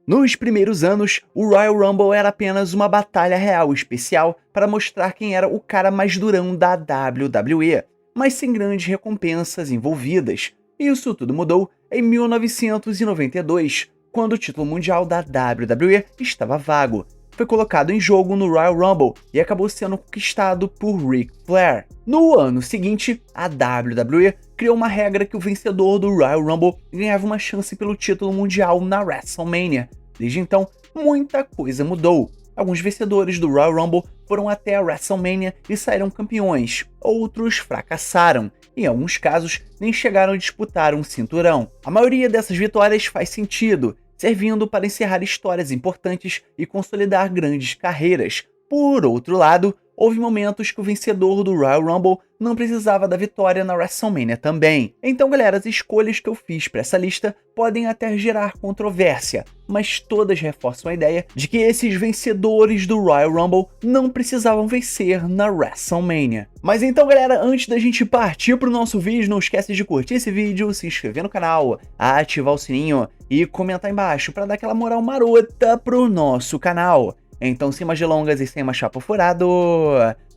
Nos primeiros anos, o Royal Rumble era apenas uma batalha real especial para mostrar quem era o cara mais durão da WWE, mas sem grandes recompensas envolvidas. Isso tudo mudou em 1992, quando o título mundial da WWE estava vago. Foi colocado em jogo no Royal Rumble e acabou sendo conquistado por Ric Flair. No ano seguinte, a WWE criou uma regra que o vencedor do Royal Rumble ganhava uma chance pelo título mundial na WrestleMania. Desde então, muita coisa mudou. Alguns vencedores do Royal Rumble foram até a WrestleMania e saíram campeões, outros fracassaram, e em alguns casos nem chegaram a disputar um cinturão. A maioria dessas vitórias faz sentido, servindo para encerrar histórias importantes e consolidar grandes carreiras. Por outro lado, houve momentos que o vencedor do Royal Rumble não precisava da vitória na WrestleMania também. Então, galera, as escolhas que eu fiz para essa lista podem até gerar controvérsia, mas todas reforçam a ideia de que esses vencedores do Royal Rumble não precisavam vencer na WrestleMania. Mas então, galera, antes da gente partir para o nosso vídeo, não esquece de curtir esse vídeo, se inscrever no canal, ativar o sininho e comentar embaixo para dar aquela moral marota pro nosso canal. Então, sem mais delongas e sem mais chapo furado,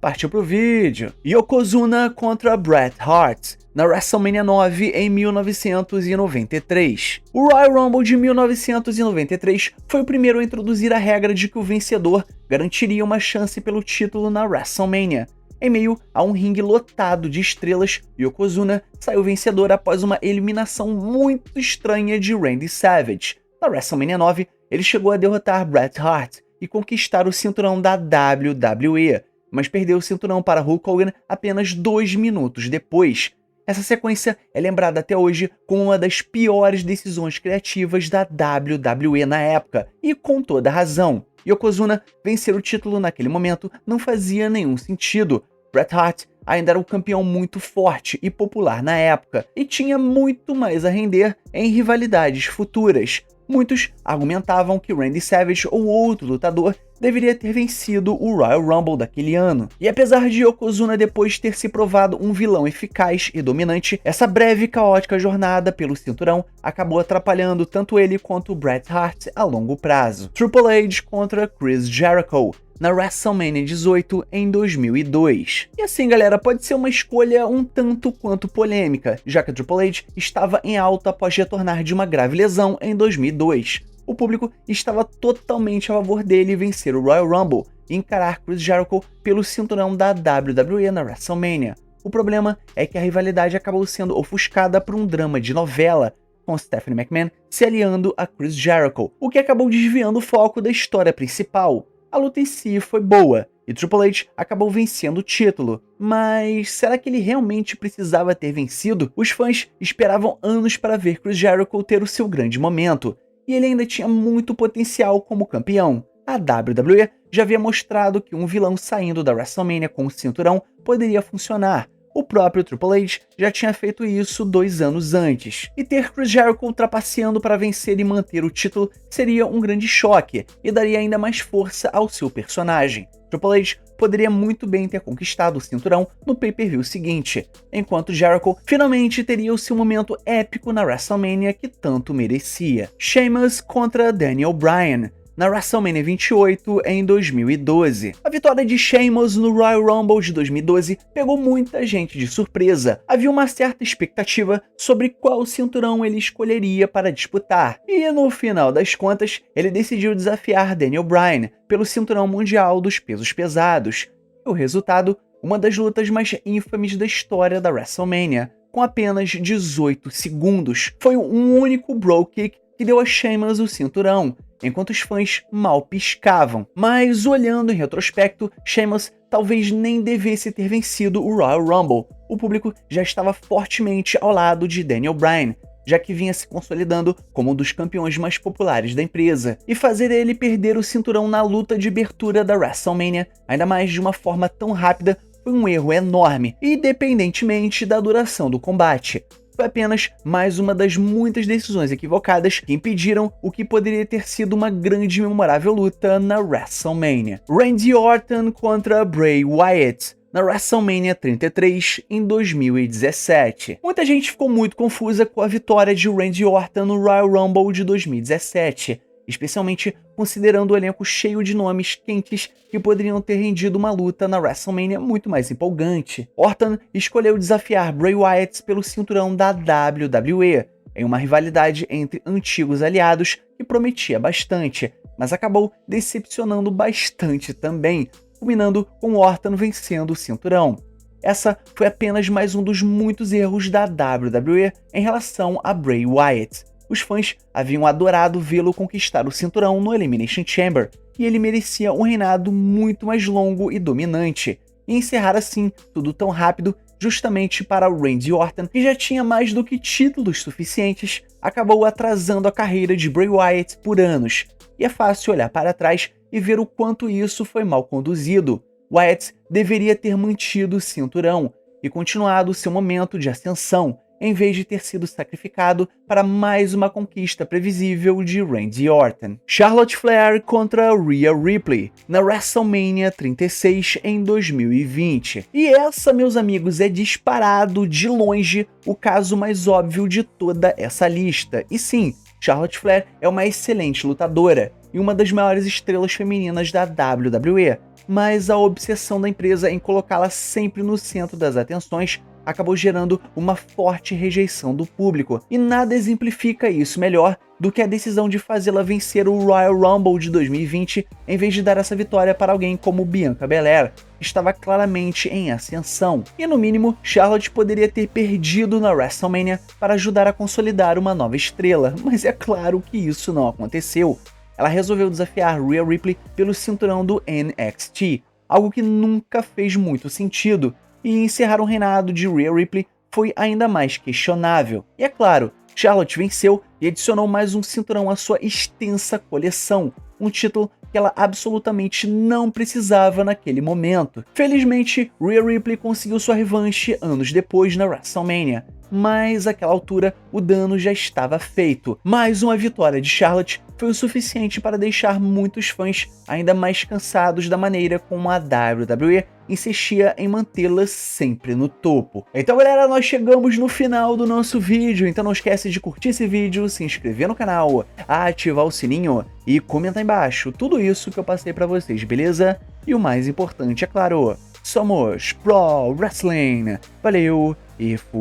partiu pro vídeo. Yokozuna contra Bret Hart, na WrestleMania 9 em 1993. O Royal Rumble de 1993 foi o primeiro a introduzir a regra de que o vencedor garantiria uma chance pelo título na WrestleMania. Em meio a um ringue lotado de estrelas, Yokozuna saiu vencedor após uma eliminação muito estranha de Randy Savage. Na WrestleMania 9, ele chegou a derrotar Bret Hart e conquistar o cinturão da WWE, mas perdeu o cinturão para Hulk Hogan apenas 2 minutos depois. Essa sequência é lembrada até hoje como uma das piores decisões criativas da WWE na época, e com toda razão. Yokozuna vencer o título naquele momento não fazia nenhum sentido. Bret Hart ainda era um campeão muito forte e popular na época, e tinha muito mais a render em rivalidades futuras. Muitos argumentavam que Randy Savage ou outro lutador deveria ter vencido o Royal Rumble daquele ano. E apesar de Yokozuna depois ter se provado um vilão eficaz e dominante, essa breve e caótica jornada pelo cinturão acabou atrapalhando tanto ele quanto Bret Hart a longo prazo. Triple H contra Chris Jericho, na WrestleMania 18 em 2002. E assim, galera, pode ser uma escolha um tanto quanto polêmica, já que Triple H estava em alta após retornar de uma grave lesão em 2002. O público estava totalmente a favor dele vencer o Royal Rumble e encarar Chris Jericho pelo cinturão da WWE na WrestleMania. O problema é que a rivalidade acabou sendo ofuscada por um drama de novela, com Stephanie McMahon se aliando a Chris Jericho, o que acabou desviando o foco da história principal. A luta em si foi boa, e Triple H acabou vencendo o título, mas será que ele realmente precisava ter vencido? Os fãs esperavam anos para ver Chris Jericho ter o seu grande momento, e ele ainda tinha muito potencial como campeão. A WWE já havia mostrado que um vilão saindo da WrestleMania com o cinturão poderia funcionar. O próprio Triple H já tinha feito isso 2 anos antes. E ter Chris Jericho trapaceando para vencer e manter o título seria um grande choque e daria ainda mais força ao seu personagem. Triple H poderia muito bem ter conquistado o cinturão no pay-per-view seguinte, enquanto Jericho finalmente teria o seu momento épico na WrestleMania que tanto merecia. Sheamus contra Daniel Bryan, na WrestleMania 28 em 2012. A vitória de Sheamus no Royal Rumble de 2012 pegou muita gente de surpresa. Havia uma certa expectativa sobre qual cinturão ele escolheria para disputar, e no final das contas, ele decidiu desafiar Daniel Bryan pelo cinturão mundial dos pesos pesados. E o resultado, uma das lutas mais ínfames da história da WrestleMania, com apenas 18 segundos. Foi um único Bro Kick que deu a Sheamus o cinturão, enquanto os fãs mal piscavam. Mas olhando em retrospecto, Sheamus talvez nem devesse ter vencido o Royal Rumble. O público já estava fortemente ao lado de Daniel Bryan, já que vinha se consolidando como um dos campeões mais populares da empresa, e fazer ele perder o cinturão na luta de abertura da WrestleMania, ainda mais de uma forma tão rápida, foi um erro enorme, independentemente da duração do combate. Foi apenas mais uma das muitas decisões equivocadas que impediram o que poderia ter sido uma grande e memorável luta na WrestleMania. Randy Orton contra Bray Wyatt, na WrestleMania 33 em 2017. Muita gente ficou muito confusa com a vitória de Randy Orton no Royal Rumble de 2017. especialmente considerando o elenco cheio de nomes quentes que poderiam ter rendido uma luta na WrestleMania muito mais empolgante. Orton escolheu desafiar Bray Wyatt pelo cinturão da WWE, em uma rivalidade entre antigos aliados que prometia bastante, mas acabou decepcionando bastante também, culminando com Orton vencendo o cinturão. Essa foi apenas mais um dos muitos erros da WWE em relação a Bray Wyatt. Os fãs haviam adorado vê-lo conquistar o cinturão no Elimination Chamber, e ele merecia um reinado muito mais longo e dominante, e encerrar assim tudo tão rápido justamente para Randy Orton, que já tinha mais do que títulos suficientes, acabou atrasando a carreira de Bray Wyatt por anos, e é fácil olhar para trás e ver o quanto isso foi mal conduzido. Wyatt deveria ter mantido o cinturão e continuado seu momento de ascensão, em vez de ter sido sacrificado para mais uma conquista previsível de Randy Orton. Charlotte Flair contra Rhea Ripley, na WrestleMania 36 em 2020. E essa, meus amigos, é disparado de longe o caso mais óbvio de toda essa lista. E sim, Charlotte Flair é uma excelente lutadora e uma das maiores estrelas femininas da WWE, mas a obsessão da empresa em colocá-la sempre no centro das atenções acabou gerando uma forte rejeição do público, e nada exemplifica isso melhor do que a decisão de fazê-la vencer o Royal Rumble de 2020 em vez de dar essa vitória para alguém como Bianca Belair, que estava claramente em ascensão. E no mínimo, Charlotte poderia ter perdido na WrestleMania para ajudar a consolidar uma nova estrela, mas é claro que isso não aconteceu. Ela resolveu desafiar Rhea Ripley pelo cinturão do NXT, algo que nunca fez muito sentido, e encerrar o reinado de Rhea Ripley foi ainda mais questionável. E é claro, Charlotte venceu e adicionou mais um cinturão à sua extensa coleção, um título que ela absolutamente não precisava naquele momento. Felizmente, Rhea Ripley conseguiu sua revanche anos depois na WrestleMania, mas àquela altura o dano já estava feito. Mais uma vitória de Charlotte foi o suficiente para deixar muitos fãs ainda mais cansados da maneira como a WWE insistia em mantê-la sempre no topo. Então galera, nós chegamos no final do nosso vídeo, então não esquece de curtir esse vídeo, se inscrever no canal, ativar o sininho e comentar embaixo tudo isso que eu passei pra vocês, beleza? E o mais importante, é claro, somos Pro Wrestling. Valeu e fui!